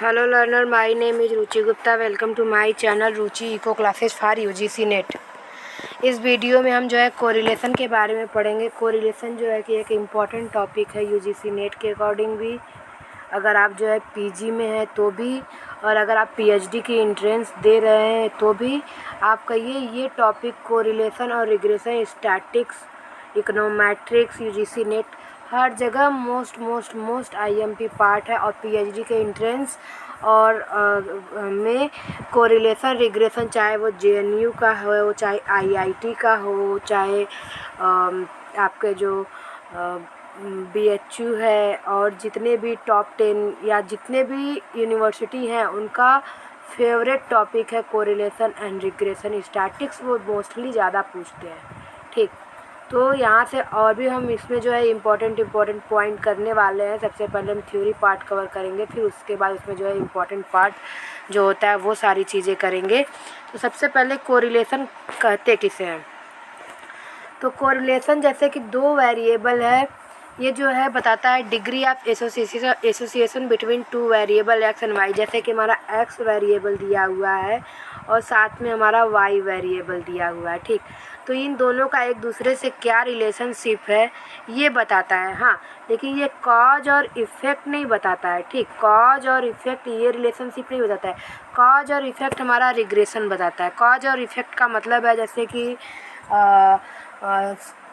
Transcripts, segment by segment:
Hello learner, my name is Ruchi Gupta. Welcome to my channel Ruchi eco classes for UGC NET. इस video में हम जो है कोरिलेशन के बारे में पढ़ेंगे. कोरिलेशन जो है कि एक इम्पॉर्टेंट टॉपिक है यूजीसी नेट के अकॉर्डिंग भी, अगर आप जो है पीजी में है तो भी, और अगर आप पीएचडी की एंट्रेंस दे रहे हैं तो भी आपका ये टॉपिक कोरिलेशन और regression, statics, econometrics, UGC NET हर जगह मोस्ट आईएमपी पार्ट है. और पीएचडी के एंट्रेंस और में कोरिलेशन रिग्रेशन, चाहे वो जेएनयू का हो, चाहे आईआईटी का हो, चाहे आपके जो बीएचयू है, और जितने भी टॉप 10 या जितने भी यूनिवर्सिटी हैं उनका फेवरेट टॉपिक है कोरिलेशन एंड रिग्रेशन. स्टैटिक्स वो मोस्टली ज़्यादा पूछते हैं. ठीक, तो यहाँ से और भी हम इसमें जो है इम्पोर्टेंट पॉइंट करने वाले हैं. सबसे पहले हम थ्योरी पार्ट कवर करेंगे, फिर उसके बाद उसमें जो है इम्पोर्टेंट पार्ट जो होता है वो सारी चीज़ें करेंगे. तो सबसे पहले कोरिलेशन कहते किसे हैं. तो कोरिलेशन जैसे कि दो वेरिएबल है, ये जो है बताता है degree of association between two variable X and Y. जैसे कि हमारा एक्स वेरिएबल दिया हुआ है और साथ में हमारा वाई वेरिएबल दिया हुआ है. ठीक, तो इन दोनों का एक दूसरे से क्या रिलेशनशिप है ये बताता है. हाँ, लेकिन ये कॉज और इफ़ेक्ट नहीं बताता है. ठीक, कॉज और इफ़ेक्ट ये रिलेशनशिप नहीं बताता है. कॉज और इफ़ेक्ट हमारा रिग्रेशन बताता है. कॉज और इफ़ेक्ट का मतलब है जैसे कि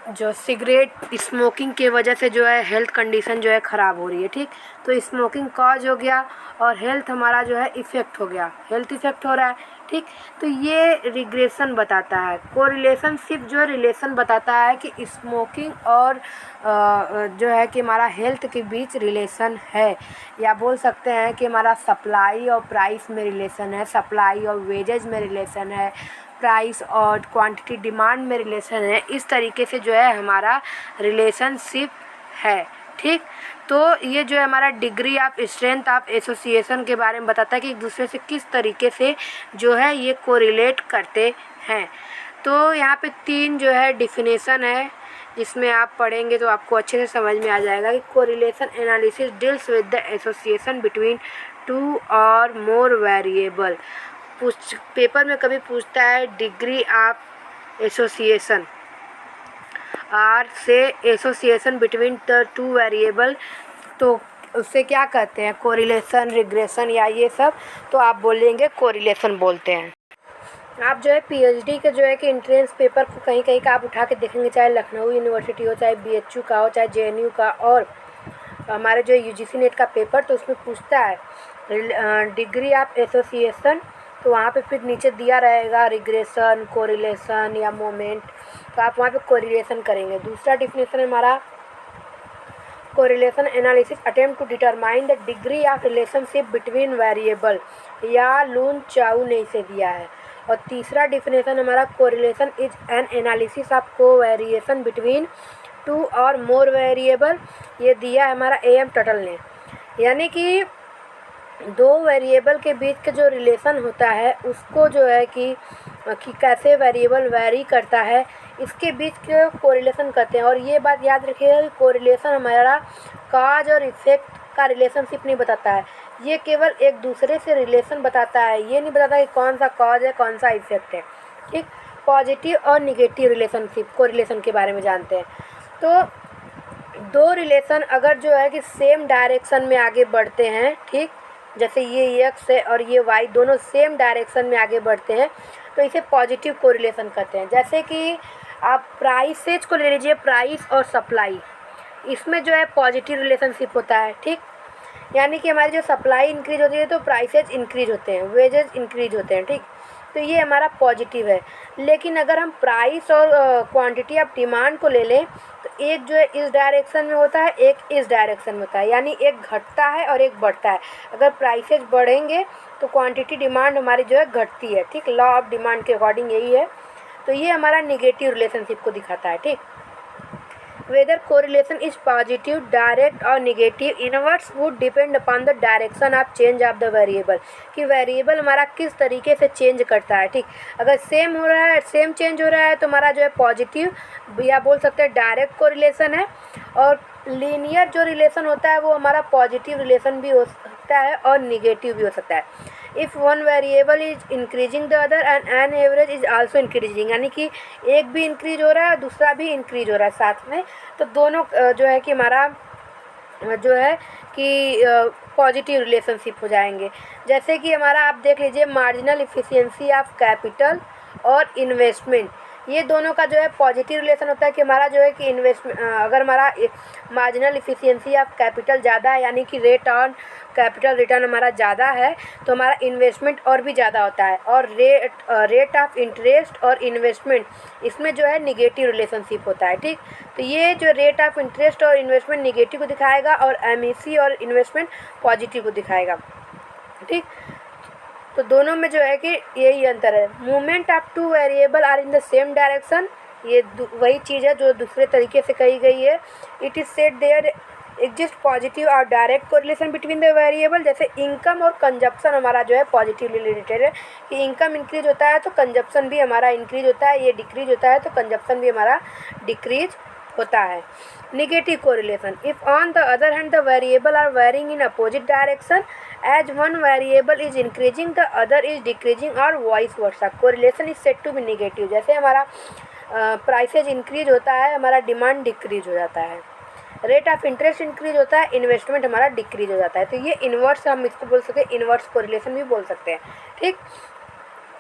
जो सिगरेट स्मोकिंग की वजह से जो है हेल्थ कंडीशन जो है ख़राब हो रही है. ठीक, तो स्मोकिंग कॉज हो गया और हेल्थ हमारा जो है इफ़ेक्ट हो गया, हेल्थ इफ़ेक्ट हो रहा है. ठीक, तो ये रिग्रेशन बताता है. कोरिलेशनशिप जो रिलेशन बताता है कि स्मोकिंग और जो है कि हमारा हेल्थ के बीच रिलेशन है, या बोल सकते हैं कि हमारा सप्लाई और प्राइस में रिलेशन है, सप्लाई और वेजेज में रिलेशन है, प्राइस और क्वांटिटी डिमांड में रिलेशन है. इस तरीके से जो है हमारा रिलेशनशिप है. ठीक, तो ये जो है हमारा degree of strength of association के बारे में बताता है कि एक दूसरे से किस तरीके से जो है ये कोरिलेट करते हैं. तो यहाँ पे 3 जो है डिफिनेशन है, जिसमें आप पढ़ेंगे तो आपको अच्छे से समझ में आ जाएगा कि correlation analysis deals with the association between two or more variable. Paper में कभी पूछता है डिग्री ऑफ एसोसिएशन आर से association between the two variable, तो उससे क्या कहते हैं, कोरिलेशन, रिग्रेशन या ये सब, तो आप बोलेंगे कोरिलेशन बोलते हैं. आप जो है पीएचडी के जो है कि एंट्रेंस पेपर को कहीं कहीं का आप उठा के देखेंगे, चाहे लखनऊ यूनिवर्सिटी हो, चाहे बीएचयू का हो, चाहे जेएनयू का, और हमारे जो यूजीसी नेट का पेपर, तो उसमें पूछता है डिग्री ऑफ एसोसिएशन, तो वहाँ पे फिर नीचे दिया रहेगा रिग्रेशन, कोरिलेशन या मोमेंट, तो आप वहाँ पे कोरिलेशन करेंगे. दूसरा डिफिनेशन है हमारा correlation analysis attempt to determine the degree of relationship between variable, Ya Lun चाउ ने इसे दिया है. और तीसरा डिफिनेशन हमारा correlation is an analysis of covariation between two or more variable, ये दिया है हमारा एएम टटल ने. यानी कि दो वेरिएबल के बीच का जो रिलेशन होता है उसको जो है कि कैसे वेरिएबल वेरी करता है, इसके बीच के कोरिलेशन करते हैं. और ये बात याद रखिएगा कि कोरिलेशन हमारा कॉज और इफ़ेक्ट का रिलेशनशिप नहीं बताता है, ये केवल एक दूसरे से रिलेशन बताता है. ये नहीं बताता कि कौन सा कॉज है कौन सा इफ़ेक्ट है. ठीक, पॉजिटिव और निगेटिव रिलेशनशिप कोरिलेशन के बारे में जानते हैं. तो दो रिलेशन अगर जो है कि सेम डायरेक्शन में आगे बढ़ते हैं, ठीक, जैसे ये एक्स है और ये वाई दोनों सेम डायरेक्शन में आगे बढ़ते हैं, तो इसे पॉजिटिव कोरिलेशन कहते हैं. जैसे कि आप प्राइसेज को ले लीजिए, प्राइस और सप्लाई, इसमें जो है पॉजिटिव रिलेशनशिप होता है. ठीक, यानी कि हमारी जो सप्लाई इंक्रीज होती है तो प्राइसेज इंक्रीज होते हैं, वेजेस इंक्रीज होते हैं. ठीक, तो ये हमारा पॉजिटिव है. लेकिन अगर हम प्राइस और क्वांटिटी ऑफ डिमांड को ले लें तो एक जो है इस डायरेक्शन में होता है, एक इस डायरेक्शन में होता है, यानी एक घटता है और एक बढ़ता है. अगर प्राइसेज बढ़ेंगे तो क्वांटिटी डिमांड हमारी जो है घटती है. ठीक, लॉ ऑफ डिमांड के अकॉर्डिंग यही है. तो ये हमारा निगेटिव रिलेशनशिप को दिखाता है. ठीक, whether correlation is positive, direct or negative, inverse would depend upon the direction of change of the variable, कि वेरिएबल हमारा किस तरीके से चेंज करता है. ठीक, अगर सेम हो रहा है, सेम चेंज हो रहा है तो हमारा जो है पॉजिटिव या बोल सकते हैं डायरेक्ट कोरिलेशन है, और लीनियर जो रिलेशन होता है वो हमारा पॉजिटिव रिलेशन भी हो सकता है और निगेटिव भी हो सकता है। If one variable is increasing the other and an average is also increasing, यानी कि एक भी इंक्रीज हो रहा है और दूसरा भी इंक्रीज हो रहा है साथ में, तो दोनों जो है कि हमारा जो है कि पॉजिटिव रिलेशनशिप हो जाएंगे। जैसे कि हमारा आप देख लीजिए मार्जिनल इफ़िशियंसी ऑफ कैपिटल और इन्वेस्टमेंट, ये दोनों का जो है पॉजिटिव रिलेशन होता है कि हमारा जो है कि अगर हमारा मार्जिनल इफ़िशियंसी ऑफ कैपिटल ज़्यादा है, यानी कि रेट ऑन कैपिटल रिटर्न हमारा ज़्यादा है, तो हमारा इन्वेस्टमेंट और भी ज़्यादा होता है। और रेट ऑफ इंटरेस्ट और इन्वेस्टमेंट, इसमें जो है निगेटिव रिलेशनशिप होता है। ठीक, तो ये जो रेट ऑफ इंटरेस्ट और इन्वेस्टमेंट निगेटिव को दिखाएगा और एमईसी और इन्वेस्टमेंट पॉजिटिव को दिखाएगा। ठीक, तो दोनों में जो है कि यही अंतर है। Movement of two variable are in the same direction, ये वही चीज़ है जो दूसरे तरीके से कही गई है। It is said there exist positive और direct correlation between the variable. जैसे इनकम और कंजप्शन हमारा जो है पॉजिटिवली रिलेटेड है कि इनकम इंक्रीज होता है तो कंजप्शन भी हमारा इंक्रीज होता है, ये डिक्रीज होता है तो कंजप्शन भी हमारा डिक्रीज होता है। Negative correlation, if on the other hand the variable are varying in opposite direction as one variable is increasing the other is decreasing और vice versa, correlation is said to be negative. जैसे हमारा prices increase होता है, हमारा demand decrease हो जाता है। Rate of interest increase होता है, इन्वेस्टमेंट हमारा डिक्रीज हो जाता है। तो ये इन्वर्स, हम इसको बोल सकते हैं इन्वर्स कोरिलेशन भी बोल सकते हैं। ठीक,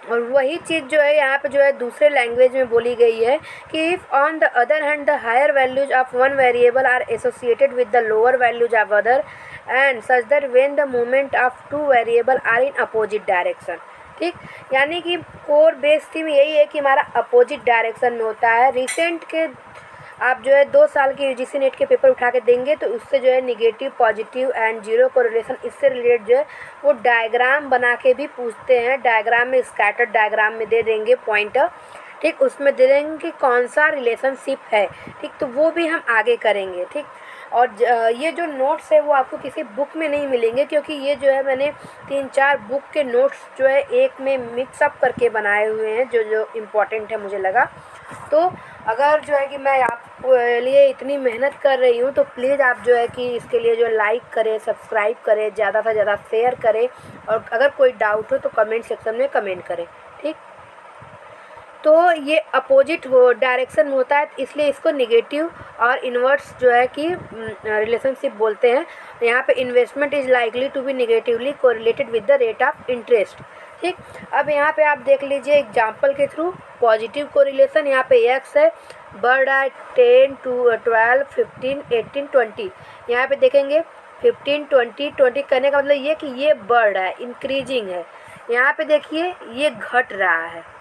और वही चीज़ जो है यहाँ पे जो है दूसरे लैंग्वेज में बोली गई है कि if on the other hand the higher values of one variable are associated with the lower values of other and such that when the movement of two variable are in opposite direction. ठीक, यानी कि core base theme यही है कि हमारा opposite direction में होता है। रिसेंट के आप जो है 2 साल के यूजीसी नेट के पेपर उठा के देंगे तो उससे जो है negative, positive and zero correlation, इससे रिलेटेड जो है वो डायग्राम बना के भी पूछते हैं। डायग्राम में, स्कैटर्ड डायग्राम में दे देंगे पॉइंटर। ठीक, उसमें दे देंगे कि कौन सा रिलेशनशिप है। ठीक, तो वो भी हम आगे करेंगे। ठीक, और ये जो नोट्स है वो आपको किसी बुक में नहीं मिलेंगे, क्योंकि ये जो है मैंने 3-4 बुक के नोट्स जो है एक में मिक्सअप करके बनाए हुए हैं जो जो इम्पोर्टेंट है मुझे लगा। तो अगर जो है कि मैं आपके लिए इतनी मेहनत कर रही हूँ तो प्लीज़ आप जो है कि इसके लिए जो लाइक करें, सब्सक्राइब करें, ज़्यादा से ज़्यादा शेयर करें, और अगर कोई डाउट हो तो कमेंट सेक्शन में कमेंट करें। ठीक, तो ये अपोजिट हो डायरेक्शन में होता है, इसलिए इसको नेगेटिव और इन्वर्स जो है कि रिलेशनशिप बोलते हैं। यहाँ पे investment is likely to be negatively correlated with the rate of interest. ठीक, अब यहाँ पे आप देख लीजिए एग्जाम्पल के थ्रू पॉजिटिव कोरिलेशन। यहाँ पे एक्स है, बढ़ रहा है 10 to 12 15 18 20। यहाँ पे देखेंगे 15 20 20 कहने का मतलब ये कि ये बढ़ रहा है, इंक्रीजिंग है। यहाँ पे देखिए ये घट रहा है,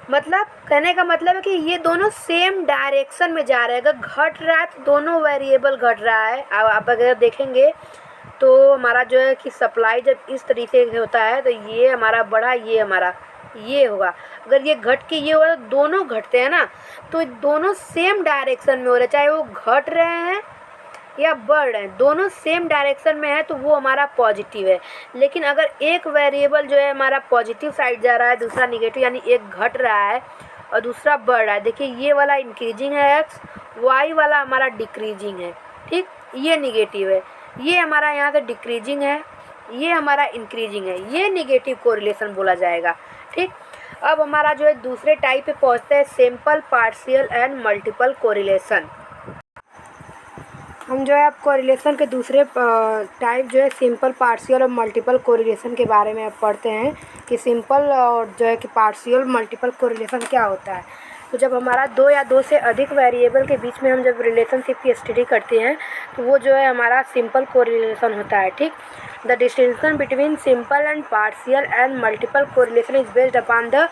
मतलब कहने का मतलब है कि ये दोनों सेम डायरेक्शन में जा रहे हैं। अगर घट रहा है तो दोनों वेरिएबल घट रहा है। अब आप अगर देखेंगे तो हमारा जो है कि सप्लाई जब इस तरीके से होता है तो ये हमारा बढ़ा, ये हमारा ये होगा। अगर ये घट के ये होगा तो दोनों घटते हैं ना, तो दोनों सेम डायरेक्शन में हो रहे हैं, चाहे वो घट रहे हैं या बढ़ रहे हैं, दोनों सेम डायरेक्शन में है तो वो हमारा पॉजिटिव है। लेकिन अगर एक वेरिएबल जो है हमारा पॉजिटिव साइड जा रहा है, दूसरा निगेटिव, यानी एक घट रहा है और दूसरा बढ़ रहा है, देखिए ये वाला इंक्रीजिंग है एक्स, वाई वाला हमारा डिक्रीजिंग है। ठीक, ये निगेटिव है, ये हमारा यहाँ से डिक्रीजिंग है, ये हमारा इंक्रीजिंग है, ये निगेटिव कोरिलेशन बोला जाएगा। ठीक, अब हमारा जो है दूसरे टाइप पे पहुँचते हैं, simple, partial and multiple correlation. हम जो है अब कोरिलेशन के दूसरे टाइप जो है सिंपल, पार्शियल और मल्टीपल कोरिलेशन के बारे में अब पढ़ते हैं कि सिंपल और जो है कि पार्शियल, मल्टीपल कोरिलेशन क्या होता है। तो जब हमारा 2 या 2 से अधिक वेरिएबल के बीच में हम जब रिलेशनशिप की स्टडी करते हैं तो वो जो है हमारा सिंपल कोरिलेशन होता है। ठीक, the distinction between simple and partial and multiple correlation is based upon the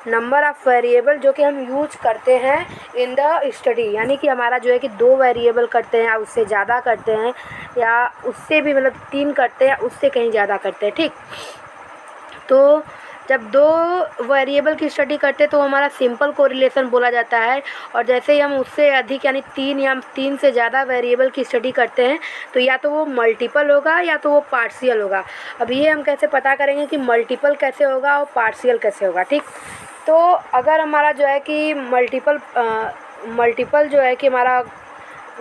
number of variable जो कि हम यूज करते हैं इन द स्टडी। यानी कि हमारा जो है कि 2 वेरिएबल करते हैं या उससे ज़्यादा करते हैं, या उससे भी मतलब 3 करते हैं, उससे कहीं ज़्यादा करते हैं। ठीक, तो जब 2 वेरिएबल की स्टडी करते हैं तो हमारा सिंपल कोरिलेशन बोला जाता है, और जैसे ही हम उससे अधिक यानी 3 या 3 से ज़्यादा वेरिएबल की स्टडी करते हैं तो या तो वो मल्टीपल होगा या तो वो पार्शियल होगा। अब ये हम कैसे पता करेंगे कि मल्टीपल कैसे होगा और पार्शियल कैसे होगा। ठीक, तो अगर हमारा जो है कि मल्टीपल जो है कि हमारा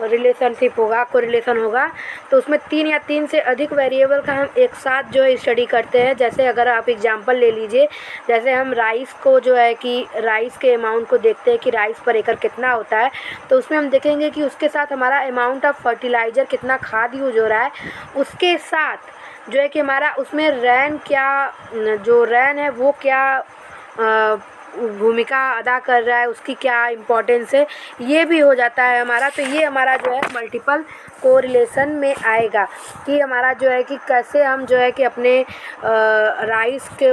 रिलेशनशिप होगा, कोरिलेशन होगा, तो उसमें 3 या 3 से अधिक वेरिएबल का हम एक साथ जो है स्टडी करते हैं। जैसे अगर आप एग्जांपल ले लीजिए, जैसे हम राइस को जो है कि राइस के अमाउंट को देखते हैं कि राइस पर एकड़ कितना होता है, तो उसमें हम देखेंगे कि उसके साथ हमारा अमाउंट ऑफ फर्टिलाइज़र कितना खाद यूज हो रहा है, उसके साथ जो है कि हमारा उसमें रैन क्या, जो रैन है वो क्या भूमिका अदा कर रहा है, उसकी क्या इम्पोर्टेंस है, ये भी हो जाता है हमारा। तो ये हमारा जो है मल्टीपल कोरिलेशन में आएगा कि हमारा जो है कि कैसे हम जो है कि अपने राइस को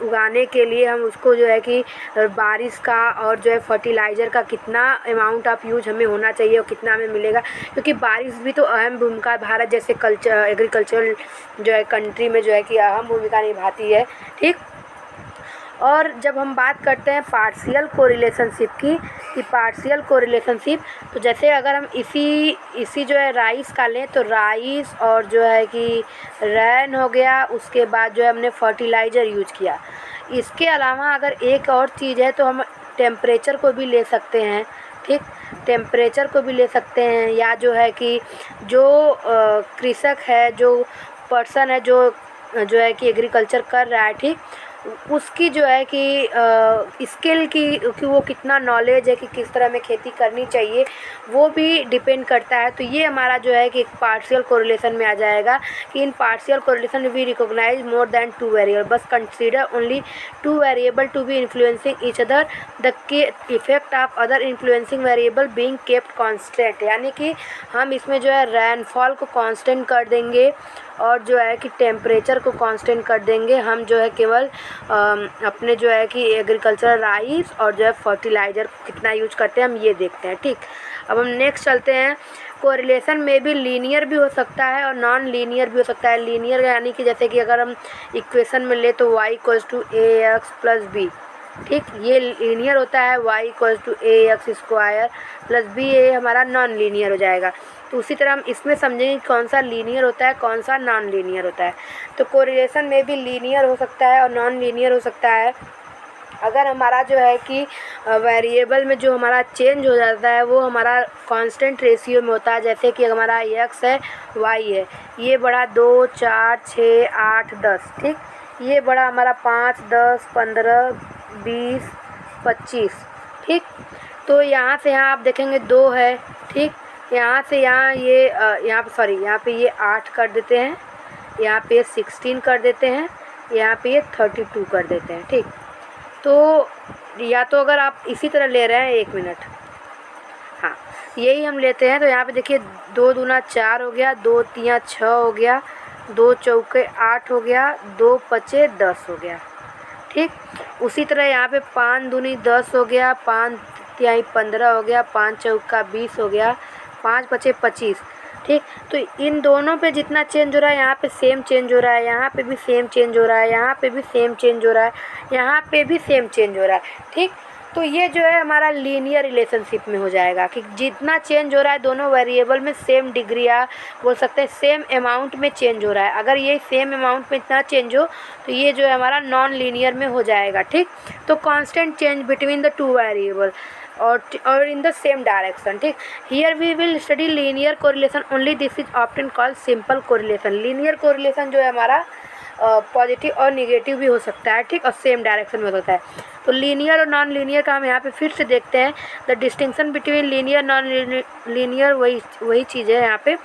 उगाने के लिए हम उसको जो है कि बारिश का और जो है फर्टिलाइज़र का कितना अमाउंट ऑफ यूज हमें होना चाहिए और कितना हमें मिलेगा, क्योंकि बारिश भी तो अहम भूमिका भारत जैसे एग्रीकल्चरल जो है कंट्री में जो है कि अहम भूमिका निभाती है। ठीक। और जब हम बात करते हैं पार्शियल कोरिलेशनशिप की, कि पार्शियल कोरिलेशनशिप, तो जैसे अगर हम इसी जो है राइस का लें, तो राइस और जो है कि रैन हो गया, उसके बाद जो है हमने फर्टिलाइज़र यूज किया। इसके अलावा अगर एक और चीज़ है तो हम टेम्परेचर को भी ले सकते हैं। ठीक, टेम्परेचर को भी ले सकते हैं, या जो है कि जो कृषक है, जो पर्सन है जो है कि एग्रीकल्चर कर रहा है, ठीक, उसकी जो है कि स्किल की कि वो कितना नॉलेज है कि किस तरह में खेती करनी चाहिए, वो भी डिपेंड करता है। तो ये हमारा जो है कि एक पार्शियल कोरिलेशन में आ जाएगा कि in partial correlation we recognize more than 2 variable, बस consider only 2 variable to be influencing each other, the effect of other influencing variable being kept constant. यानी कि हम इसमें जो है रेनफॉल को कांस्टेंट कर देंगे और जो है कि टेम्परेचर को कांस्टेंट कर देंगे। हम जो है केवल अपने जो है कि एग्रीकल्चरल राइस और जो है फर्टिलाइज़र कितना यूज करते हैं हम ये देखते हैं। ठीक, अब हम नेक्स्ट चलते हैं। कोरिलेशन में भी लीनियर भी हो सकता है और नॉन लीनियर भी हो सकता है। लीनियर यानी कि जैसे कि अगर हम इक्वेशन में ले तो y = ax + b, ठीक, ये लीनियर होता है। y = ax² + b, ये हमारा नॉन लीनियर हो जाएगा। तो उसी तरह हम इसमें समझेंगे कौन सा लीनियर होता है, कौन सा नॉन लीनियर होता है। तो कोरिलेशन में भी लीनियर हो सकता है और नॉन लीनियर हो सकता है। अगर हमारा जो है कि वेरिएबल में जो हमारा चेंज हो जाता है वो हमारा कांस्टेंट रेशियो में होता है। जैसे कि हमारा x है, y है, ये बड़ा 2, 4, 6, 8, 10, ठीक, ये बड़ा हमारा 5, 10, 15, 20, 25, ठीक। तो यहाँ से यहाँ आप देखेंगे 2 है, ठीक, यहाँ से यहाँ ये यहाँ पे ये 8 कर देते हैं, यहाँ पे 16 कर देते हैं, यहाँ पे ये 32 कर देते हैं। ठीक, तो या तो अगर आप इसी तरह ले रहे हैं, 1 मिनट, हाँ यही हम लेते हैं। तो यहाँ पे देखिए 2 दूना 4 हो गया, 2 तिया 6 हो गया, 2 चौके 8 हो गया, 2 पचे 10 हो गया। ठीक, उसी तरह यहाँ पे 5 दूनी 10 हो गया, 5 तिहाई 15 हो गया, 5 चौका 20 हो गया, 5 पचे 25। ठीक, तो इन दोनों पे जितना चेंज हो रहा है यहाँ पे सेम चेंज हो रहा है, यहाँ पे भी सेम चेंज हो रहा है, यहाँ पे भी सेम चेंज हो रहा है, यहाँ पे भी सेम चेंज हो रहा है। ठीक, तो ये जो है हमारा लीनियर रिलेशनशिप में हो जाएगा कि जितना चेंज हो रहा है दोनों वेरिएबल में सेम डिग्री, या बोल सकते हैं सेम अमाउंट में चेंज हो रहा है। अगर ये सेम अमाउंट में इतना चेंज हो तो ये जो है हमारा नॉन लीनियर में हो जाएगा। ठीक, तो constant change between the 2 variable और इन द सेम डायरेक्शन। ठीक, here we will study linear correlation only, this is often called simple correlation. Linear correlation जो है हमारा पॉजिटिव और निगेटिव भी हो सकता है, ठीक, और सेम डायरेक्शन में होता है। तो लीनियर और नॉन लीनियर का हम यहाँ पे फिर से देखते हैं। The distinction between linear non linear वही चीज़ है, यहाँ पे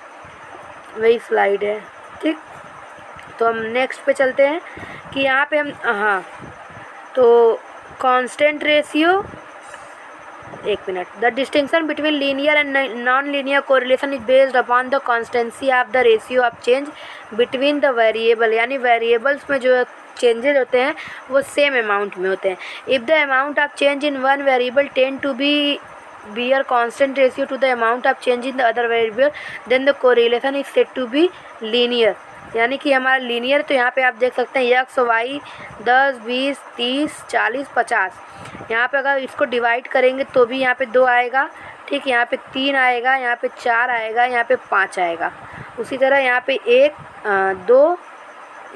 वही स्लाइड है। ठीक, तो हम नेक्स्ट पे चलते हैं कि यहाँ पे हम तो constant ratio, 1 minute, the distinction between linear and non linear correlation is based upon the constituency of the ratio of change between the variable. यानी वेरिएबल्स में जो चेंजेस होते हैं वो सेम अमाउंट में होते हैं। If the amount of change in one variable tend to be bear constant ratio to the amount of change in the other variable, then the correlation is said to be linear. यानी कि हमारा linear, तो यहाँ पे आप देख सकते हैं x, y 10, 20, 30, 40, 50। यहाँ पे अगर इसको डिवाइड करेंगे तो भी यहाँ पे 2 आएगा, ठीक, यहाँ पे 3 आएगा, यहाँ पे 4 आएगा, यहाँ पे 5 आएगा। उसी तरह यहाँ पे 1, 2,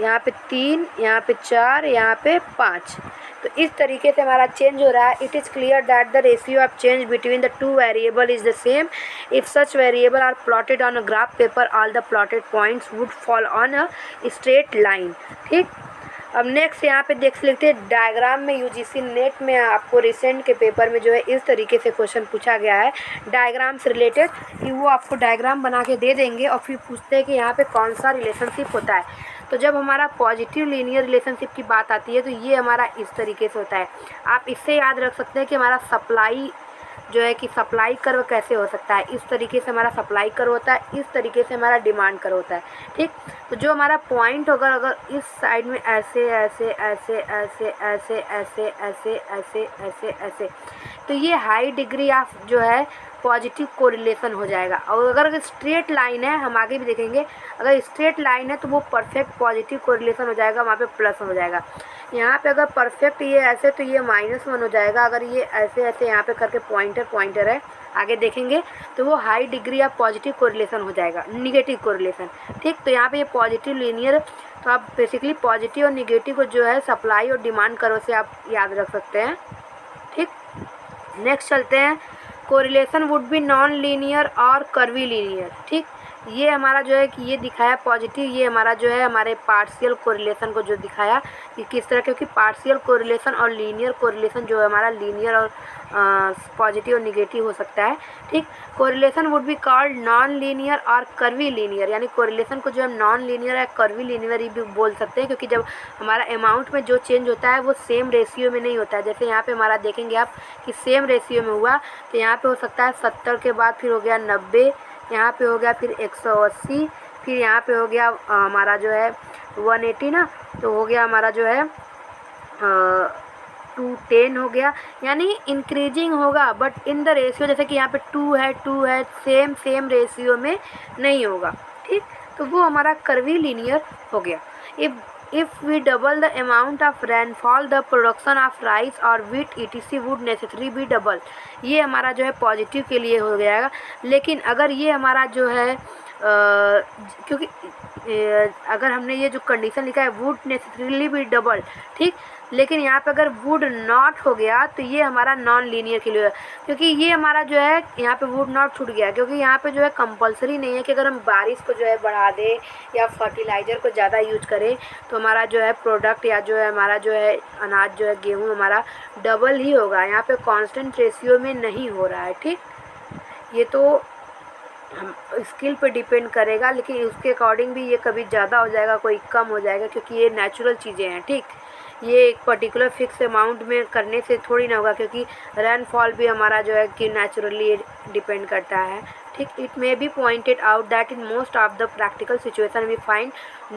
यहाँ पे 3, यहाँ पे 4, यहाँ पे 5। तो इस तरीके से हमारा चेंज हो रहा है। It is clear that the ratio of change between the two variable is the same if such variable are plotted on a graph paper all the plotted points would fall on a straight line. ठीक, अब next यहाँ पे देख लेते हैं diagram में। UGC net में आपको रिसेंट के पेपर में जो है इस तरीके से क्वेश्चन पूछा गया है डायग्राम से रिलेटेड, कि वो आपको डायग्राम बना के दे देंगे और फिर पूछते हैं कि यहाँ पे कौन सा रिलेशनशिप होता है। तो जब हमारा पॉजिटिव लीनियर रिलेशनशिप की बात आती है तो ये हमारा इस तरीके से होता है। आप इससे याद रख सकते हैं कि हमारा सप्लाई जो है कि सप्लाई कर्व कैसे हो सकता है। इस तरीके से हमारा सप्लाई कर्व होता है, इस तरीके से हमारा डिमांड कर्व होता है। ठीक, तो जो हमारा पॉइंट होगा अगर इस साइड में ऐसे ऐसे ऐसे ऐसे ऐसे ऐसे ऐसे ऐसे ऐसे ऐसे, तो ये हाई डिग्री ऑफ जो है पॉजिटिव कोरिलेशन हो जाएगा। और अगर स्ट्रेट लाइन है, हम आगे भी देखेंगे, अगर स्ट्रेट लाइन है तो वो परफेक्ट पॉजिटिव कोरिलेशन हो जाएगा, वहाँ पे प्लस हो जाएगा। यहाँ पे अगर परफेक्ट ये ऐसे तो ये -1 हो जाएगा। अगर ये ऐसे ऐसे यहाँ पे करके पॉइंटर है, आगे देखेंगे तो वो high degree of positive correlation हो जाएगा, निगेटिव कोरिलेशन। ठीक, तो यहाँ पे ये पॉजिटिव लीनियर, तो आप बेसिकली पॉजिटिव और निगेटिव को जो है सप्लाई और डिमांड कर्व से आप याद रख सकते हैं। ठीक, नेक्स्ट चलते हैं, correlation would be non linear और कर्वी लीनियर। ठीक, ये हमारा जो है कि ये दिखाया पॉजिटिव, ये हमारा जो है हमारे पार्शियल कोरिलेशन को जो दिखाया कि किस तरह, क्योंकि पार्शियल कोरिलेशन और लीनियर कोरिलेशन जो है हमारा लीनियर और पॉजिटिव और निगेटिव हो सकता है। ठीक, correlation would be called non linear और कर्वी लीनियर, यानी कोरिलेशन को जो हम नॉन लीनियर या कर्वी लीनियर भी बोल सकते हैं, क्योंकि जब हमारा अमाउंट में जो चेंज होता है वो सेम रेशियो में नहीं होता है। जैसे यहाँ पे हमारा देखेंगे आप कि सेम रेशियो में हुआ, तो यहाँ पे हो सकता है 70 के बाद फिर हो गया 90, यहाँ पे हो गया फिर 180, फिर यहाँ पे हो गया हमारा जो है 180 ना, तो हो गया हमारा जो है 210 हो गया, यानी इंक्रीजिंग होगा बट इन द रेशियो, जैसे कि यहाँ पे 2 है सेम रेशियो में नहीं होगा। ठीक, तो वो हमारा कर्वी लीनियर हो गया। If we double the amount of rainfall, the production of rice or wheat etc would necessarily be double। ये हमारा जो है पॉजिटिव के लिए हो जाएगा। लेकिन अगर ये हमारा जो है क्योंकि अगर हमने ये जो कंडीशन लिखा है वुड नेसेसरीली बी डबल, ठीक, लेकिन यहाँ पे अगर वुड नॉट हो गया तो ये हमारा नॉन लीनियर के लिए, क्योंकि ये हमारा जो है यहाँ पे वुड नॉट छूट गया, क्योंकि यहाँ पे जो है कंपलसरी नहीं है कि अगर हम बारिश को जो है बढ़ा दें या फर्टिलाइज़र को ज़्यादा यूज करें तो हमारा जो है प्रोडक्ट या जो है हमारा जो है अनाज जो है गेहूँ हमारा डबल ही होगा। यहाँ पे कांस्टेंट रेशियो में नहीं हो रहा है। ठीक, ये तो हम स्किल पे डिपेंड करेगा, लेकिन उसके अकॉर्डिंग भी ये कभी ज़्यादा हो जाएगा, कोई कम हो जाएगा, क्योंकि ये नेचुरल चीज़ें हैं। ठीक, ये एक पर्टिकुलर फिक्स अमाउंट में करने से थोड़ी ना होगा, क्योंकि रेनफॉल भी हमारा जो है कि नेचुरली डिपेंड करता है। ठीक, it may be pointed out that in most of the practical situation we find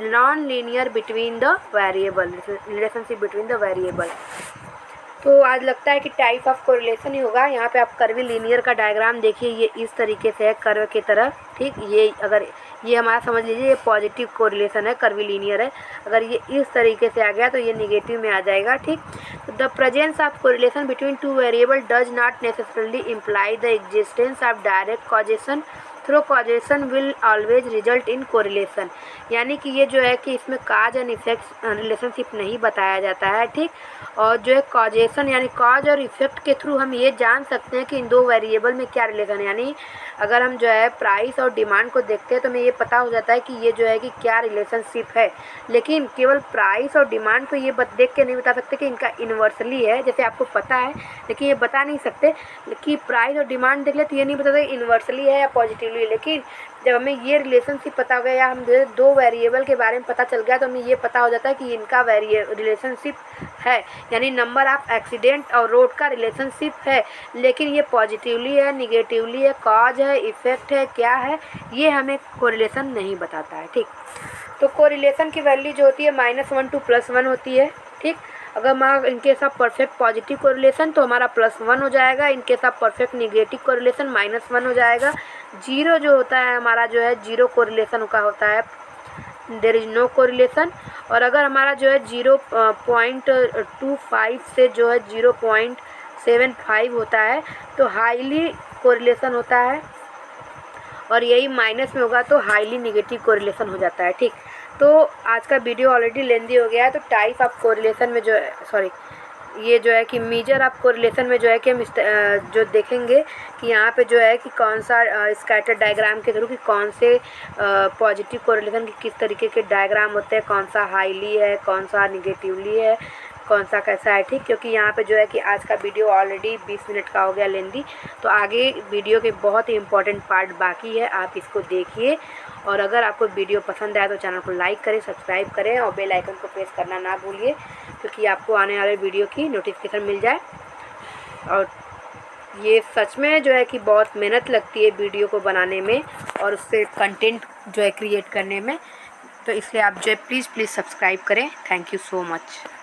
non linear between the variable, relationship between the variable. तो आज लगता है कि टाइप ऑफ कोरिलेशन ही होगा। यहाँ पे आप कर्वी लीनियर का डायग्राम देखिए, ये इस तरीके से है कर्व की तरह। ठीक, ये अगर ये हमारा समझ लीजिए ये पॉजिटिव कोरिलेशन है, कर्वी लीनियर है। अगर ये इस तरीके से आ गया तो ये निगेटिव में आ जाएगा। ठीक, the presence of correlation between two variable does not necessarily imply the existence of direct causation, through causation will always result in correlation, यानी कि ये जो है कि इसमें काज एंड इफेक्ट रिलेशनशिप नहीं बताया जाता है। ठीक, और जो है कॉजेशन यानी कॉज और इफेक्ट के थ्रू हम ये जान सकते हैं कि इन दो वेरिएबल में क्या रिलेशन है। यानी अगर हम जो है प्राइस और डिमांड को देखते हैं तो हमें ये पता हो जाता है कि ये जो है कि क्या रिलेशनशिप है, लेकिन केवल प्राइस और डिमांड को ये देख के नहीं बता सकते कि इनका इन्वर्सली है। जैसे आपको पता है लेकिन ये बता नहीं सकते कि प्राइस और डिमांड देख ले तो ये नहीं बता सकते इन्वर्सली है या पॉजिटिवली। लेकिन जब हमें ये रिलेशनशिप पता हो गया या हम दो वेरिएबल के बारे में पता चल गया तो हमें ये पता हो जाता है कि इनका रिलेशनशिप है, यानी नंबर ऑफ एक्सीडेंट और रोड का रिलेशनशिप है, लेकिन ये पॉजिटिवली है, निगेटिवली है, कॉज है, इफेक्ट है, क्या है, ये हमें कोरिलेशन नहीं बताता है। ठीक, तो कोरिलेशन की वैल्यू जो होती है -1 to +1 होती है। ठीक, अगर हमारा इनके साथ परफेक्ट पॉजिटिव कोरिलेशन तो हमारा +1 हो जाएगा, इनके साथ परफेक्ट निगेटिव कोरिलेशन -1 हो जाएगा। 0 जो होता है हमारा जो है 0 कोरिलेशन का होता है, देयर इज़ नो कोरिलेशन। और अगर हमारा जो है 0.25 से जो है 0.75 होता है तो हाईली कोरिलेशन होता है, और यही माइनस में होगा तो हाईली निगेटिव कोरिलेशन हो जाता है। ठीक, तो आज का वीडियो ऑलरेडी लेंदी हो गया है। तो टाइप ऑफ कोरिलेशन में जो है ये जो है कि मेजर आप कोरिलेशन में जो है कि हम जो देखेंगे कि यहाँ पे जो है कि कौन सा स्कैटर डायग्राम के थ्रू कि कौन से पॉजिटिव कोरिलेशन के किस तरीके के डायग्राम होते हैं, कौन सा हाईली है, कौन सा निगेटिवली है, कौन सा कैसा है, ठीक। क्योंकि यहाँ पे जो है कि आज का वीडियो ऑलरेडी 20 मिनट का हो गया लेंदी, तो आगे वीडियो के बहुत ही इंपॉर्टेंट पार्ट बाकी है, आप इसको देखिए। और अगर आपको वीडियो पसंद आए तो चैनल को लाइक करें, सब्सक्राइब करें और बेल आइकन को प्रेस करना ना भूलिए, क्योंकि आपको आने वाले वीडियो की नोटिफिकेशन मिल जाए। और ये सच में जो है कि बहुत मेहनत लगती है वीडियो को बनाने में और उससे कंटेंट जो है क्रिएट करने में, तो इसलिए आप जो है प्लीज़ सब्सक्राइब करें। Thank you so much.